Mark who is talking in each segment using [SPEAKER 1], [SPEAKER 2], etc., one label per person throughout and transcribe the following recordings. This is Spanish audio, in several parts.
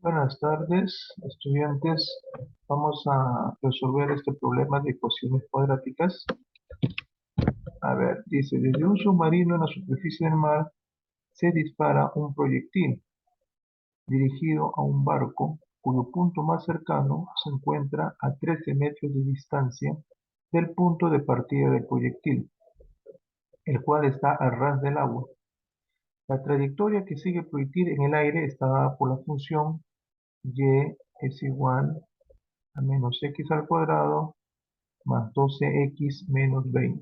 [SPEAKER 1] Buenas tardes, estudiantes. Vamos a resolver este problema de ecuaciones cuadráticas. A ver, dice, desde un submarino en la superficie del mar se dispara un proyectil dirigido a un barco cuyo punto más cercano se encuentra a 13 metros de distancia del punto de partida del proyectil, el cual está a ras del agua. La trayectoria que sigue el proyectil en el aire está dada por la función y es igual a menos x al cuadrado más 12x menos 20.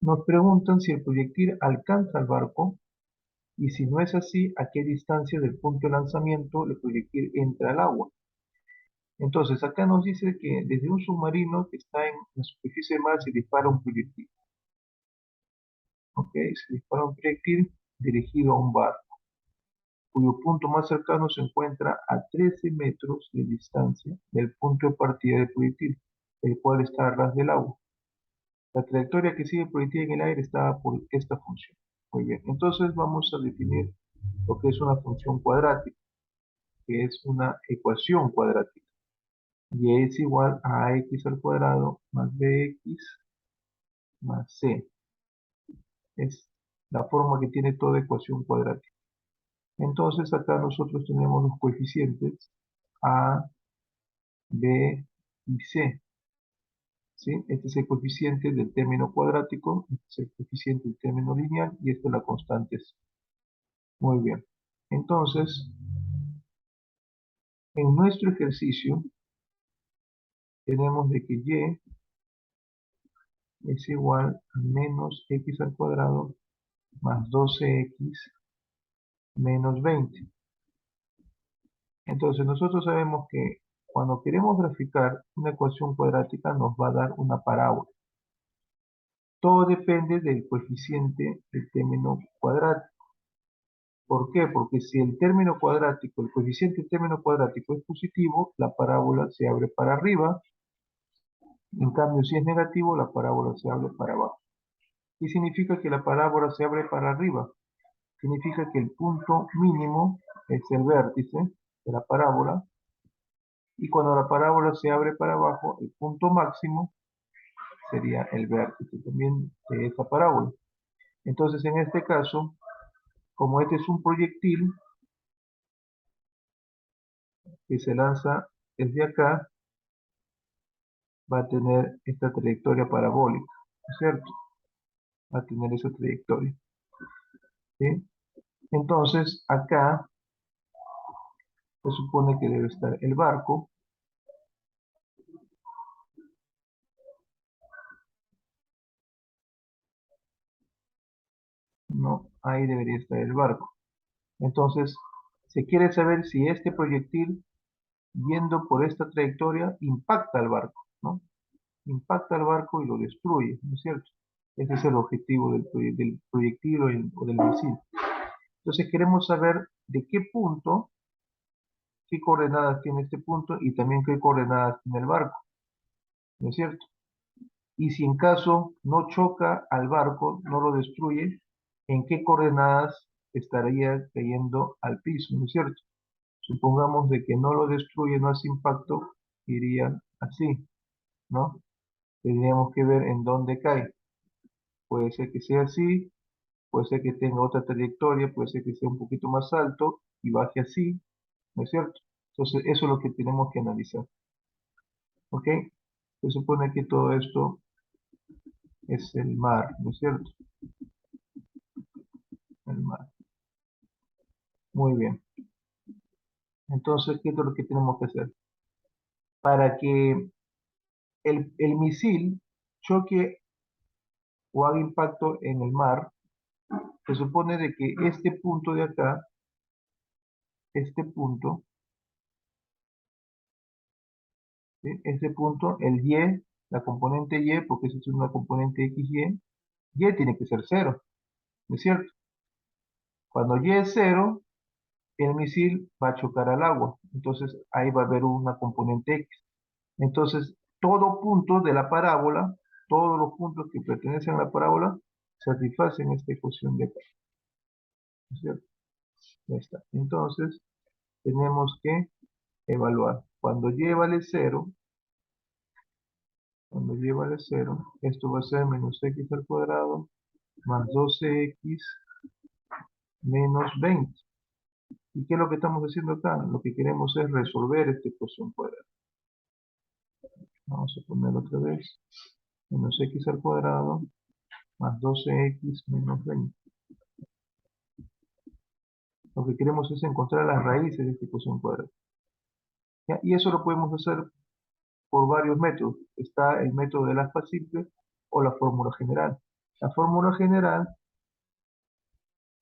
[SPEAKER 1] Nos preguntan si el proyectil alcanza el barco y si no es así, a qué distancia del punto de lanzamiento el proyectil entra al agua. Entonces, acá nos dice que desde un submarino que está en la superficie del mar se dispara un proyectil. ¿Ok? Se dispara un proyectil dirigido a un barco, cuyo punto más cercano se encuentra a 13 metros de distancia del punto de partida del proyectil, el cual está a ras del agua. La trayectoria que sigue el proyectil en el aire está por esta función. Muy bien, entonces vamos a definir lo que es una función cuadrática, que es una ecuación cuadrática. Y es igual a ax al cuadrado más bx más c. Es la forma que tiene toda ecuación cuadrática. Entonces acá nosotros tenemos los coeficientes a, b y c. ¿Sí? Este es el coeficiente del término cuadrático, este es el coeficiente del término lineal y esta es la constante c. Muy bien. Entonces, en nuestro ejercicio tenemos de que y es igual a menos x al cuadrado más 12x menos 20. Entonces, nosotros sabemos que cuando queremos graficar una ecuación cuadrática nos va a dar una parábola. Todo depende del coeficiente del término cuadrático. ¿Por qué? Porque si el término cuadrático, el coeficiente del término cuadrático es positivo, la parábola se abre para arriba. En cambio, si es negativo, la parábola se abre para abajo. ¿Qué significa que la parábola se abre para arriba? Significa que el punto mínimo es el vértice de la parábola, y cuando la parábola se abre para abajo, el punto máximo sería el vértice también de esta parábola. Entonces, en este caso, como este es un proyectil que se lanza desde acá, va a tener esta trayectoria parabólica, ¿no es cierto? Va a tener esa trayectoria, ¿sí? Entonces, acá se supone que debe estar el barco. No, ahí debería estar el barco. Entonces, se quiere saber si este proyectil, yendo por esta trayectoria, impacta al barco, ¿no? Impacta al barco y lo destruye, ¿no es cierto? Ese es el objetivo del proyectil o del misil. Entonces, queremos saber de qué punto, qué coordenadas tiene este punto y también qué coordenadas tiene el barco, ¿no es cierto? Y si en caso no choca al barco, no lo destruye, ¿en qué coordenadas estaría cayendo al piso? ¿No es cierto? Supongamos de que no lo destruye, no hace impacto, iría así, ¿no? Tendríamos que ver en dónde cae. Puede ser que sea así, puede ser que tenga otra trayectoria, puede ser que sea un poquito más alto y baje así, ¿no es cierto? Entonces, eso es lo que tenemos que analizar, ¿ok? Se supone que todo esto es el mar, ¿no es cierto? El mar. Muy bien. Entonces, ¿qué es lo que tenemos que hacer? Para que el misil choque o haga impacto en el mar, se supone de que este punto de acá, este punto, ¿sí? Este punto, el Y, la componente Y, porque esa es una componente XY, Y tiene que ser cero, ¿no es cierto? Cuando Y es cero, el misil va a chocar al agua, entonces ahí va a haber una componente X. Entonces, todo punto de la parábola, todos los puntos que pertenecen a la parábola, satisfacen esta ecuación de acá, ¿no es cierto? Ya está. Entonces, tenemos que evaluar. Cuando y vale 0, esto va a ser menos x al cuadrado más 12x menos 20. ¿Y qué es lo que estamos haciendo acá? Lo que queremos es resolver esta ecuación cuadrada. Vamos a poner otra vez. Menos x al cuadrado más 12x menos 20. Lo que queremos es encontrar las raíces de esta ecuación cuadrada. ¿Ya? Y eso lo podemos hacer por varios métodos. Está el método del aspa simple o la fórmula general. La fórmula general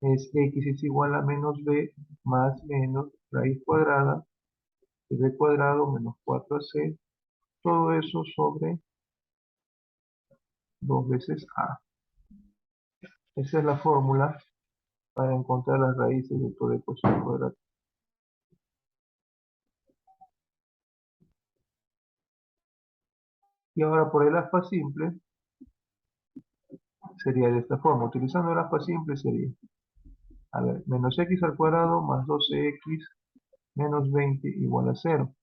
[SPEAKER 1] es x es igual a menos b más menos raíz cuadrada de b cuadrado menos 4ac, todo eso sobre 2 veces a. Esa es la fórmula para encontrar las raíces de toda ecuación cuadrada. Y ahora por el aspa simple sería de esta forma. Utilizando el aspa simple sería, a ver, menos x al cuadrado más 12x menos 20 igual a 0.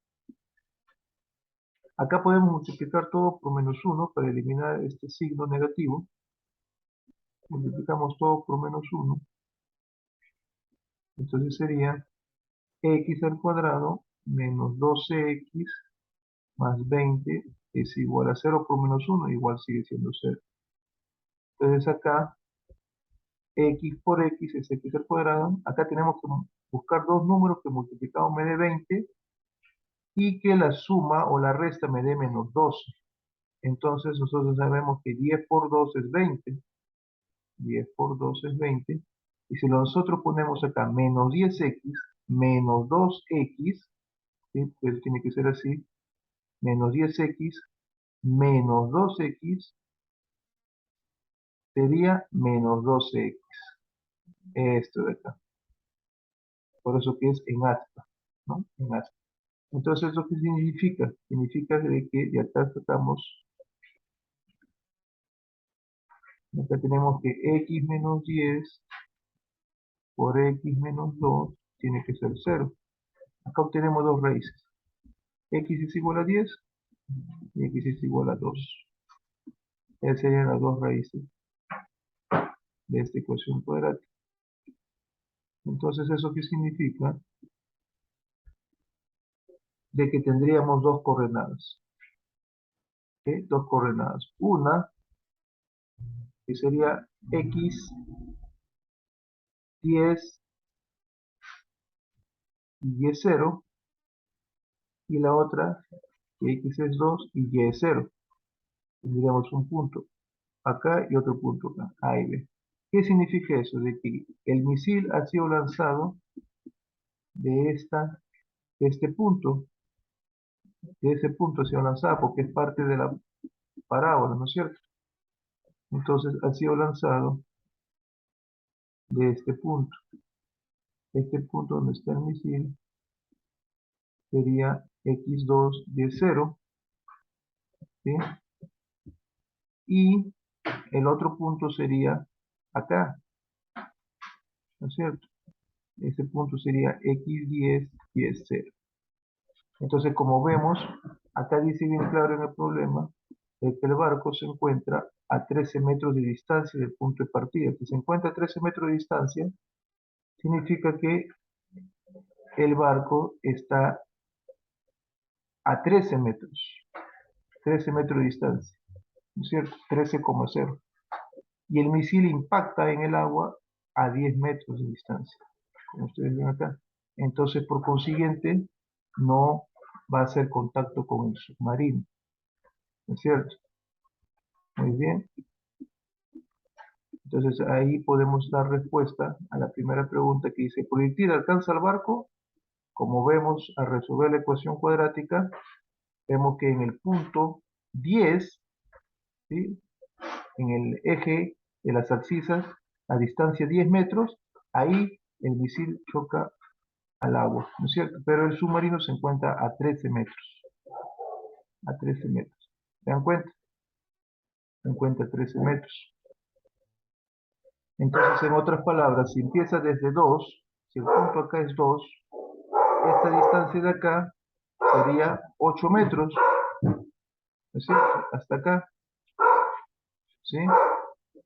[SPEAKER 1] Acá podemos multiplicar todo por menos 1 para eliminar este signo negativo. Multiplicamos todo por menos 1. Entonces sería x al cuadrado menos 12x más 20 es igual a 0 por menos 1, igual sigue siendo 0. Entonces acá x por x es x al cuadrado. Acá tenemos que buscar dos números que multiplicados me dé 20 y que la suma o la resta me dé menos 12. Entonces nosotros sabemos que 10 por 2 es 20. 10 por 2 es 20. Y si nosotros ponemos acá menos 10x menos 2x, ¿sí? Pues tiene que ser así, menos 10x menos 2x sería menos 12x. Esto de acá. Por eso que es en aspa, ¿no? En aspa. Entonces, ¿eso qué significa? Significa de que de acá sacamos, acá tenemos que x menos 10 por x menos 2 tiene que ser 0. Acá obtenemos dos raíces. X es igual a 10 y x es igual a 2. Esas serían las dos raíces de esta ecuación cuadrática. Entonces, ¿eso qué significa? De que tendríamos dos coordenadas. ¿Sí? Dos coordenadas. Una que sería x 10 y y 0, y la otra que x es 2 y y es 0. Tendríamos un punto acá y otro punto acá, A y B. ¿Qué significa eso? De que el misil ha sido lanzado de, de este punto, de ese punto ha sido lanzado porque es parte de la parábola, ¿no es cierto? Entonces ha sido lanzado de este punto. Este punto donde está el misil sería x2 y 0, ¿sí? Y el otro punto sería acá, ¿no es cierto? Ese punto sería x10 y es 0. Entonces, como vemos, acá dice bien claro en el problema que el barco se encuentra a 13 metros de distancia del punto de partida. Si se encuentra a 13 metros de distancia, significa que el barco está a 13 metros de distancia, ¿no es cierto? 13,0. Y el misil impacta en el agua a 10 metros de distancia, como ustedes ven acá. Entonces, por consiguiente, no va a hacer contacto con el submarino, ¿no es cierto? Muy bien. Entonces, ahí podemos dar respuesta a la primera pregunta que dice, ¿proyectil alcanza el barco? Como vemos, al resolver la ecuación cuadrática, vemos que en el punto 10, ¿sí? En el eje de las abscisas, a distancia 10 metros, ahí el misil choca al agua, ¿no es cierto? Pero el submarino se encuentra a 13 metros. A 13 metros. ¿Se dan cuenta? Se encuentra a 13 metros. Entonces, en otras palabras, si empieza desde 2, Si el punto acá es 2, esta distancia de acá sería 8 metros, ¿no es cierto? Hasta acá, ¿sí?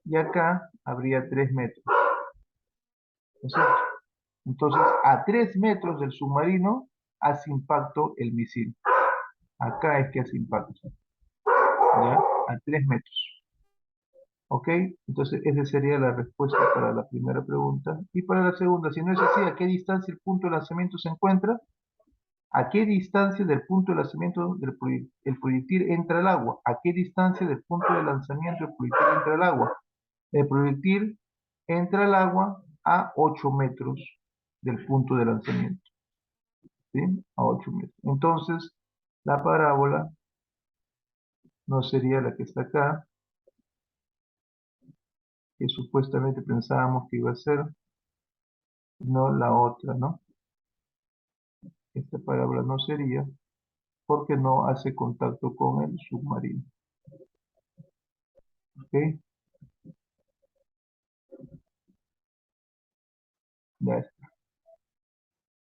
[SPEAKER 1] Y acá habría 3 metros, ¿no es cierto? Entonces, a 3 metros del submarino hace impacto el misil. Acá es que hace impacto, ¿ya? A 3 metros. ¿Ok? Entonces, esa sería la respuesta para la primera pregunta. Y para la segunda, si no es así, ¿a qué distancia el punto de lanzamiento se encuentra? ¿A qué distancia del punto de lanzamiento el proyectil entra al agua? ¿A qué distancia del punto de lanzamiento el proyectil entra al agua? El proyectil entra al agua a 8 metros del punto de lanzamiento, ¿sí? A 8 metros. Entonces, la parábola no sería la que está acá, que supuestamente pensábamos que iba a ser, no la otra, ¿no? Esta parábola no sería porque no hace contacto con el submarino. ¿Ok? Ya está.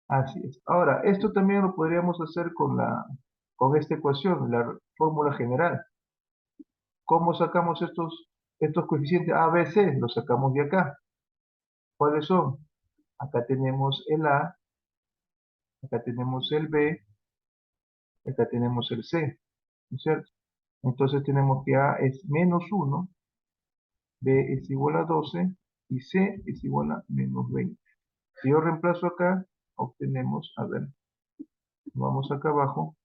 [SPEAKER 1] Así es. Ahora, esto también lo podríamos hacer con esta ecuación, la fórmula general. ¿Cómo sacamos estos coeficientes A, B, C? Los sacamos de acá. ¿Cuáles son? Acá tenemos el A, acá tenemos el B, acá tenemos el C, ¿no es cierto? Entonces tenemos que A es menos 1, B es igual a 12 y C es igual a menos 20. Si yo reemplazo acá, obtenemos, a ver, vamos acá abajo,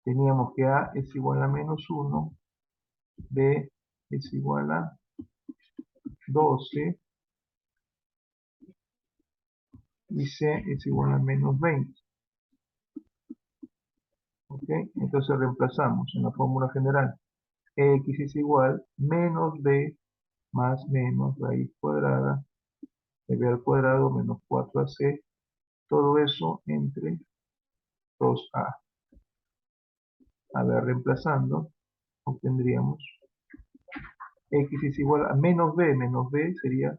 [SPEAKER 1] teníamos que A es igual a menos 1, B es igual a 12 y C es igual a menos 20. ¿Ok? Entonces reemplazamos en la fórmula general. X es igual menos B más menos raíz cuadrada de B al cuadrado menos 4AC. Todo eso entre 2A. A ver, reemplazando, obtendríamos X es igual a menos B sería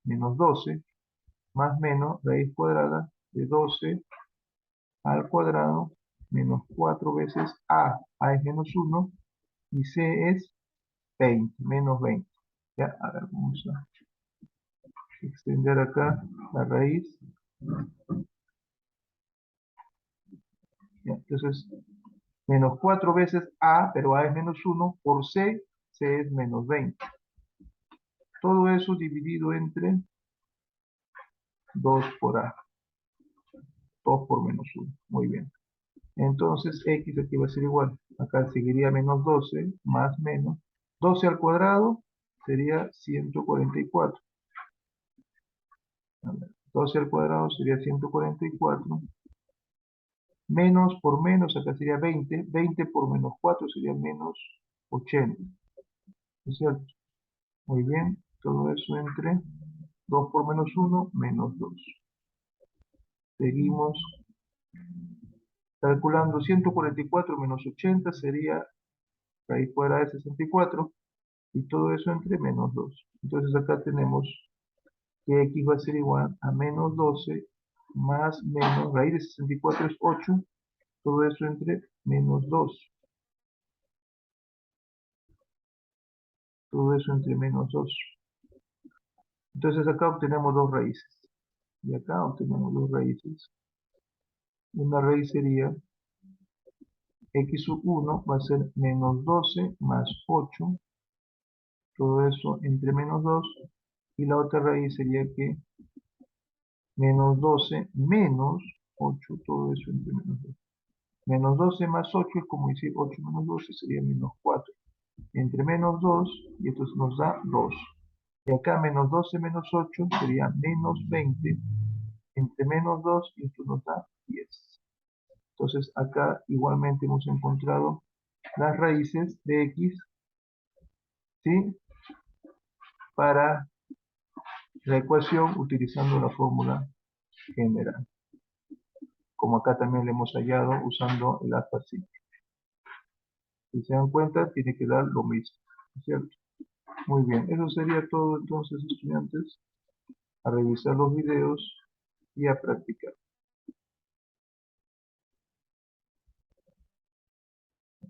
[SPEAKER 1] menos 12, más menos raíz cuadrada de 12 al cuadrado menos 4 veces A es menos 1 y C es 20, menos 20. Ya, a ver, vamos a extender acá la raíz. Ya, entonces, menos 4 veces A, pero A es menos 1, por C, C es menos 20. Todo eso dividido entre 2 por A, 2 por menos 1. Muy bien. Entonces, X aquí va a ser igual. Acá seguiría menos 12, más menos. 12 al cuadrado sería 144. A ver, 12 al cuadrado sería 144. Menos por menos, acá sería 20. 20 por menos 4 sería menos 80. ¿Es cierto? Muy bien. Todo eso entre 2 por menos 1, menos 2. Seguimos calculando 144 menos 80 sería raíz cuadrada de 64 y todo eso entre menos 2. Entonces acá tenemos que X va a ser igual a menos 12 más menos raíz de 64 es 8, todo eso entre menos 2. Todo eso entre menos 2. Entonces acá obtenemos dos raíces. Y acá obtenemos dos raíces. Una raíz sería x sub 1 va a ser menos 12 más 8. Todo eso entre menos 2. Y la otra raíz sería que menos 12 menos 8. Todo eso entre menos 2. Menos 12 más 8 es como decir 8 menos 12 sería menos 4. Entre menos 2 y esto nos da 2. Y acá menos 12 menos 8 sería menos 20. Entre menos 2 y esto nos da 10. Entonces acá igualmente hemos encontrado las raíces de x, ¿sí? Para la ecuación utilizando la fórmula general. Como acá también le hemos hallado usando el alfa simple. Si se dan cuenta, tiene que dar lo mismo, ¿cierto? Muy bien, eso sería todo entonces, estudiantes. a revisar los videos y a practicar.